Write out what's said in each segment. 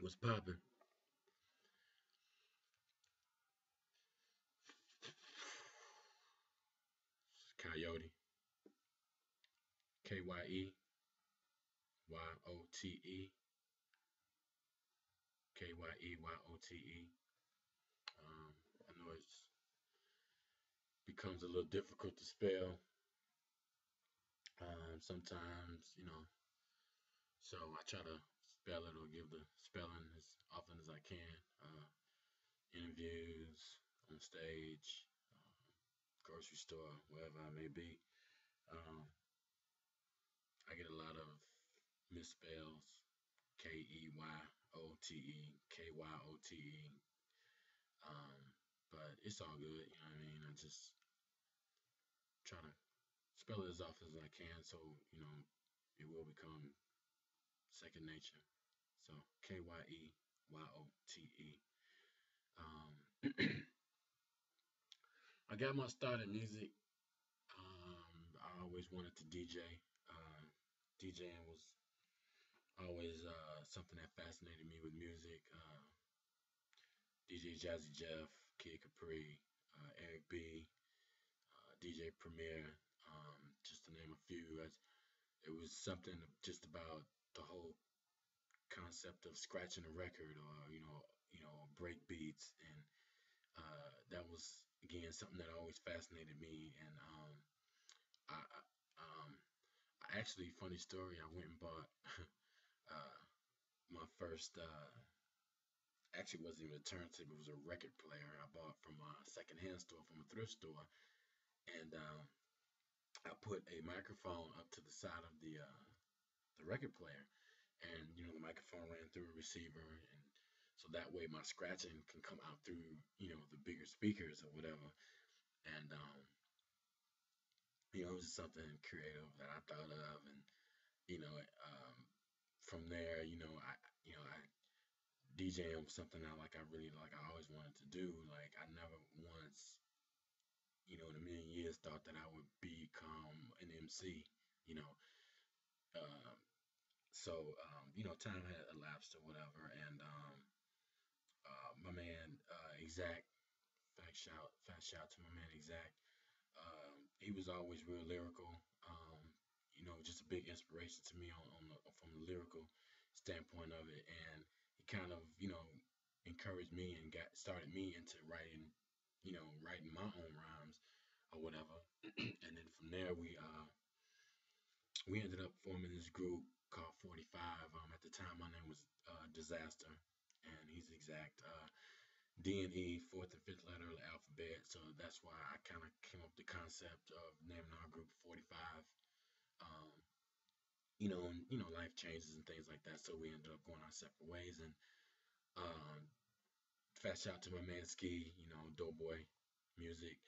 What's poppin'? Kyeyote. Kyeyote. Kyeyote. I know it becomes a little difficult to spell. Sometimes, so I try to spell it or give the spelling as often as I can. Interviews, on stage, grocery store, wherever I may be. Um, I get a lot of misspells. Kyeyote. But it's all good. You know what I mean? I just try to spell it as often as I can, so it will become second nature. So Kyeyote. Um, I got my start in music. I always wanted to DJ. DJing was always something that fascinated me with music. DJ Jazzy Jeff, Kid Capri, Eric B, DJ Premier, just to name a few. It was something just about the whole concept of scratching a record or break beats, and that was again something that always fascinated me. And I, I actually, funny story, I went and bought uh, my first. Actually, wasn't even a turntable; it was a record player I bought from a secondhand store, from a thrift store, and I put a microphone up to the side of the record player, and the microphone ran through a receiver, and so that way my scratching can come out through the bigger speakers or whatever. And it was just something creative that I thought of, and you know from there, I DJing was something I really like. I always wanted to do. Like, I never once, in a million years, thought that I would become an MC. You know, um, time had elapsed or whatever, and my man Exact, fat shout to my man Exact. He was always real lyrical. Just a big inspiration to me from the lyrical standpoint of it, and he kind of encouraged me and got started me into writing my own rhymes or whatever. And then from there we ended up forming this group called 45. At the time, my name was Disaster, and he's Exact. D and E, fourth and fifth letter of the alphabet. So that's why I kind of came up with the concept of naming our group 45. Um, and life changes and things like that. So we ended up going our separate ways. And um, fast shout to my man Ski, Doughboy Music.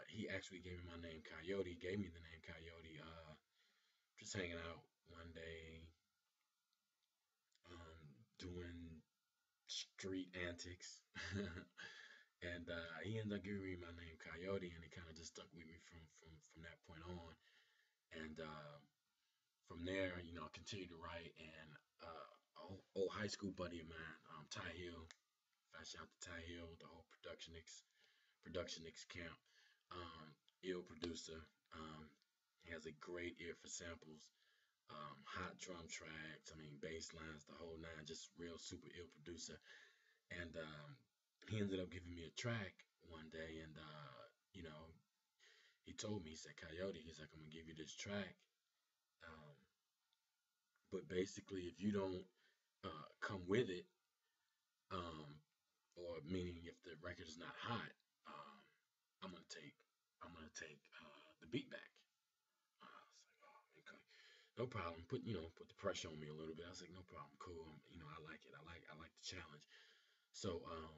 He actually gave me my name Kyeyote. He gave me the name Kyeyote. Just hanging out one day, doing street antics. And he ended up giving me my name Kyeyote, and it kind of just stuck with me from that point on. And from there, I continued to write. And old high school buddy of mine, Ty Hill, fast shout to Ty Hill, the whole Production X camp, ill producer. He has a great ear for samples, hot drum tracks. I mean, bass lines, the whole nine. Just real super ill producer. And he ended up giving me a track one day, and you know, he told me, he said, Kyeyote, he's like, I'm gonna give you this track, um, but basically, if you don't come with it, um, or meaning if the record is not hot, I'm gonna take the beat back. I was like, oh, okay, no problem. Put the pressure on me a little bit. I was like, no problem, cool. I like it. I like the challenge. So uh,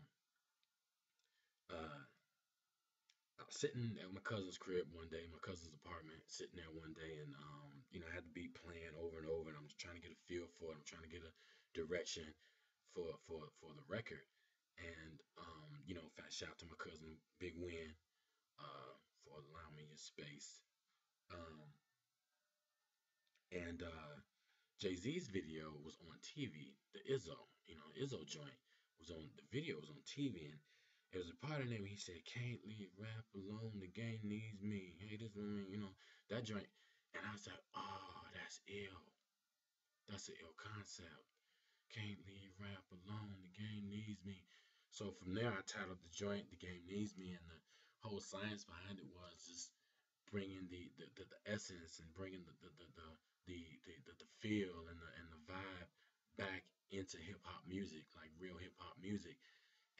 I was sitting at my cousin's crib one day, my cousin's apartment, sitting there one day, and I had the beat playing over and over, and I'm just trying to get a feel for it. I'm trying to get a direction for the record, and fat shout to my cousin, Big Win, for allowing me his space, um, and Jay-Z's video was on TV. The Izzo joint was on the video was on TV, and it was a part in there where he said, "Can't leave rap alone. The game needs me. Hey, this woman, that joint." And I was like, "Oh, that's ill. That's an ill concept. Can't leave rap alone. The game needs me." So from there, I titled the joint "The Game Needs Me," and the whole science behind it was just bringing the essence and bringing the feel and the vibe back into hip hop music, like real hip hop music.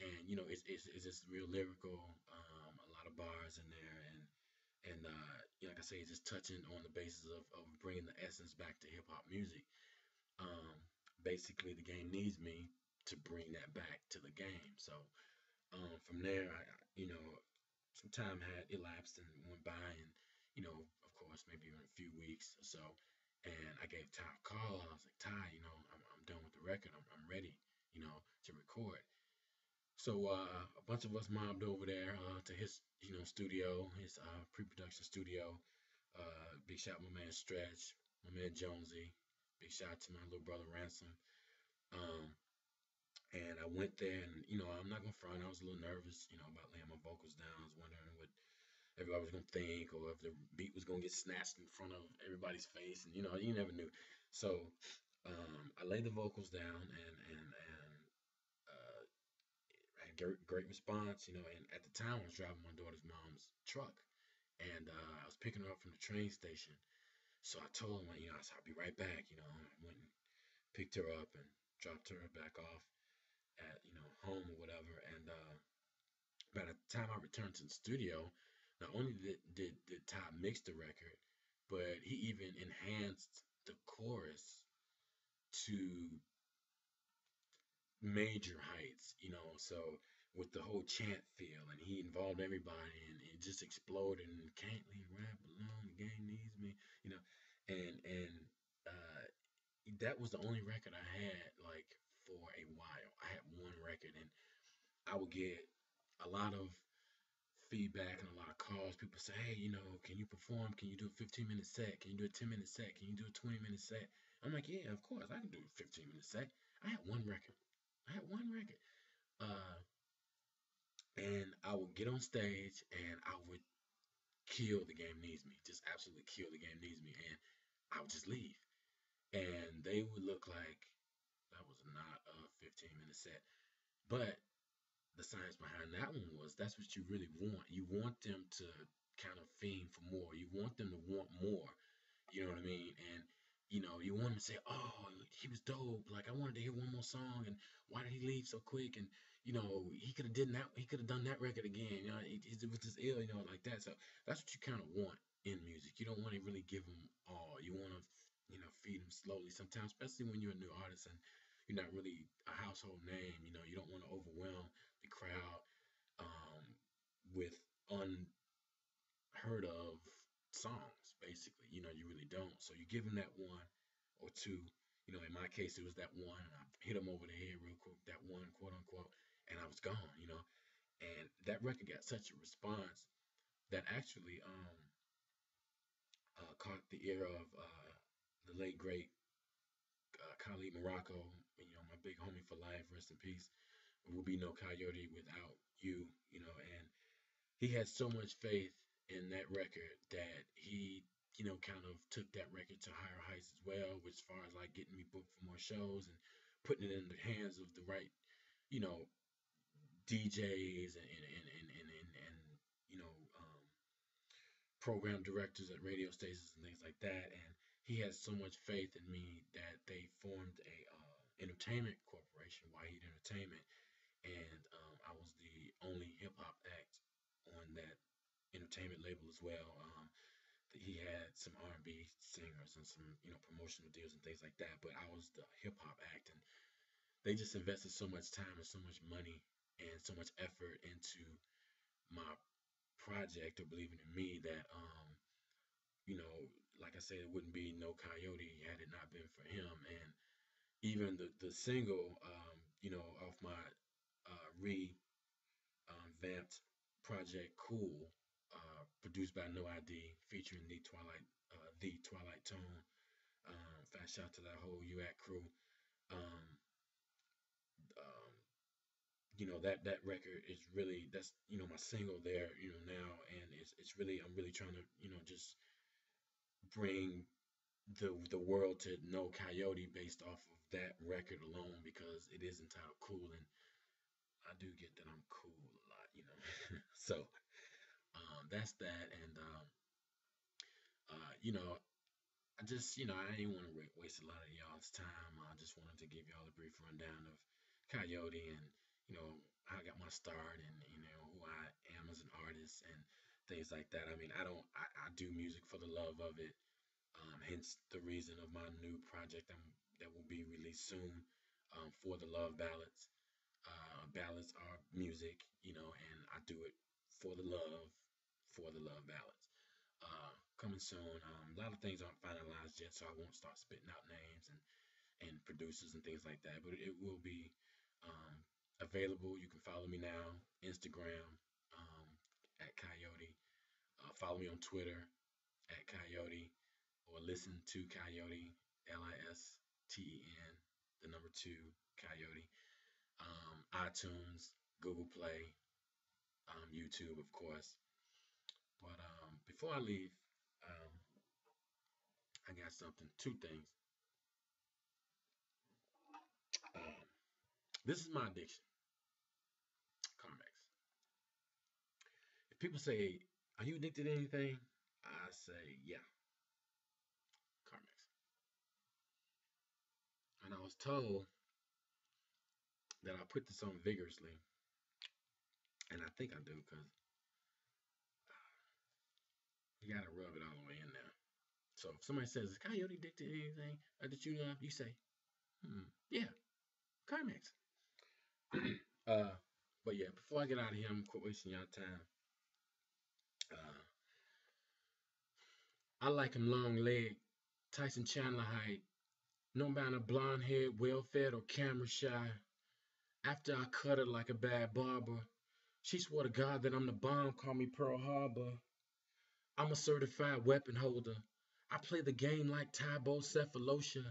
And it's just real lyrical, a lot of bars in there, and like I say, it's just touching on the basis of bringing the essence back to hip hop music. Um, Basically, the game needs me to bring that back to the game. So from there, some time had elapsed and went by, and of course, maybe in a few weeks or so, and I gave Ty a call. I was like, Ty, I'm done with the record. I'm ready, to record. So a bunch of us mobbed over there to his, studio, his pre-production studio. Big shout out my man Stretch, my man Jonesy. Big shout out to my little brother Ransom. Um, and I went there, and I'm not gonna front. I was a little nervous, about laying my vocals down. I was wondering what everybody was gonna think, or if the beat was gonna get snatched in front of everybody's face, and you never knew. So I laid the vocals down, and I had great response, And at the time, I was driving my daughter's mom's truck, and I was picking her up from the train station. So I told him, I said, I'll be right back. I went and picked her up and dropped her back off at home or whatever. And by the time I returned to the studio, not only did Ty mix the record, but he even enhanced the chorus to major heights, So with the whole chant feel, and he involved everybody, and it just exploded. And can't leave rap alone. The game needs me, you know, and uh, that was the only record I had like for a while. I had one record, and I would get a lot of feedback and a lot of calls. People say, "Hey, can you perform? Can you do a 15-minute set? Can you do a 10-minute set? Can you do a 20-minute set?" I'm like, "Yeah, of course, I can do a 15-minute set." I had one record. I had one record. Uh, and I would get on stage and I would kill the game needs me. Just absolutely kill the game needs me. And I would just leave. And they would look like that was not a 15-minute set. But the science behind that one was that's what you really want. You want them to kind of fiend for more. You want them to want more. You know what I mean? And you want them to say, "Oh, he was dope. Like I wanted to hear one more song, and why did he leave so quick?" And he could have did that. He could have done that record again. It was just ill. Like that. So that's what you kind of want in music. You don't want to really give them all. You want to, feed them slowly. Sometimes, especially when you're a new artist and you're not really a household name. You don't want to overwhelm the crowd with heard of songs, basically. You really don't. So you give them that one or two. In my case, it was that one, and I hit them over the head real quick, that one, quote unquote, and I was gone. And that record got such a response that actually caught the ear of the late great Khalid Morocco, my big homie for life, rest in peace. There will be no Kyeyote without you, and he had so much faith in that record that he, kind of took that record to higher heights as well, which as far as like getting me booked for more shows and putting it in the hands of the right, you know, DJs and program directors at radio stations and things like that. And he had so much faith in me that they formed a entertainment corporation, Wahid Entertainment, and I was the only hip hop act on that entertainment label as well. He had some R&B singers and some promotional deals and things like that, but I was the hip hop act, and they just invested so much time and so much money and so much effort into my project or believing in me that you know like I said, it wouldn't be no Kyeyote had it not been for him. And even the single off my re vamped project Cool, produced by No ID, featuring the Twilight Tone. Fat shout to that whole UAC crew. Um, um, that record is really, that's my single there, now, and it's really, I'm really trying to just bring the world to know Kyeyote based off of that record alone, because it is entitled Cool, and I do get that I'm cool a lot. So that's that, and you know, I just, I didn't want to waste a lot of y'all's time. I just wanted to give y'all a brief rundown of Kyeyote, and how I got my start, and who I am as an artist and things like that. I mean, I do music for the love of it. Hence the reason of my new project that will be released soon, for the love ballads. Ballads are music, and I do it for the love, ballads. Coming soon. A lot of things aren't finalized yet, so I won't start spitting out names and producers and things like that. But it will be um, available. You can follow me now, Instagram, um, at Kyeyote. Follow me on Twitter at Kyeyote, or listen to Kyeyote, LISTEN, the number two, Kyeyote. iTunes, Google Play, YouTube, of course. But before I leave, um, I got something, two things. Um, this is my addiction, Carmex. If people say, "Are you addicted to anything?" I say, "Yeah, Carmex." And I was told that I put this on vigorously, and I think I do, because you gotta rub it all the way in there. So if somebody says, "Is Coyote addicted to anything that you love?" You say, "Yeah, Carmex." uh, but yeah, before I get out of here, I'm quit wasting y'all time. Uh, I like him long leg, Tyson Chandler height, no matter blonde head, well fed or camera shy. After I cut her like a bad barber, she swore to God that I'm the bomb, call me Pearl Harbor. I'm a certified weapon holder. I play the game like Tybo Cephalosha.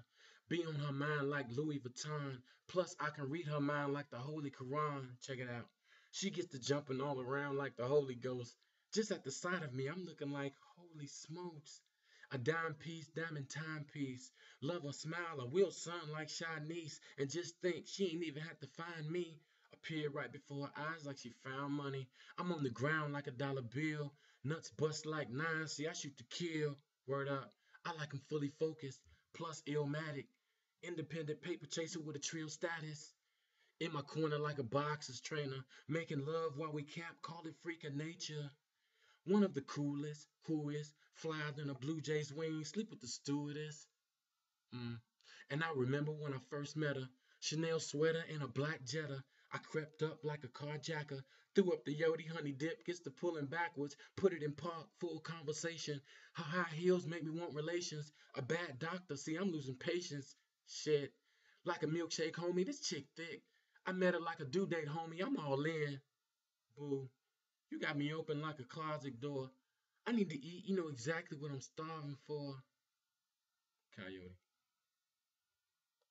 Be on her mind like Louis Vuitton. Plus, I can read her mind like the Holy Quran. Check it out. She gets to jumping all around like the Holy Ghost. Just at the sight of me, I'm looking like, holy smokes. A dime piece, diamond timepiece. Love her smile, a real son like Shanice. And just think, she ain't even had to find me. Appeared right before her eyes like she found money. I'm on the ground like a dollar bill. Nuts bust like nine. See, I shoot to kill. Word up. I like 'em fully focused, plus illmatic. Independent paper chaser with a trio status. In my corner like a boxer's trainer. Making love while we camp, call it freak of nature. One of the coolest, who is, fly than a blue jay's wings, sleep with the stewardess. Mm. And I remember when I first met her, Chanel sweater and a black Jetta. I crept up like a carjacker, threw up the Yoti honey dip, gets to pulling backwards, put it in park, full conversation. Her high heels make me want relations. A bad doctor, see, I'm losing patience. Shit. Like a milkshake, homie, this chick thick. I met her like a due date, homie, I'm all in. Boo, you got me open like a closet door. I need to eat, you know exactly what I'm starving for. Coyote.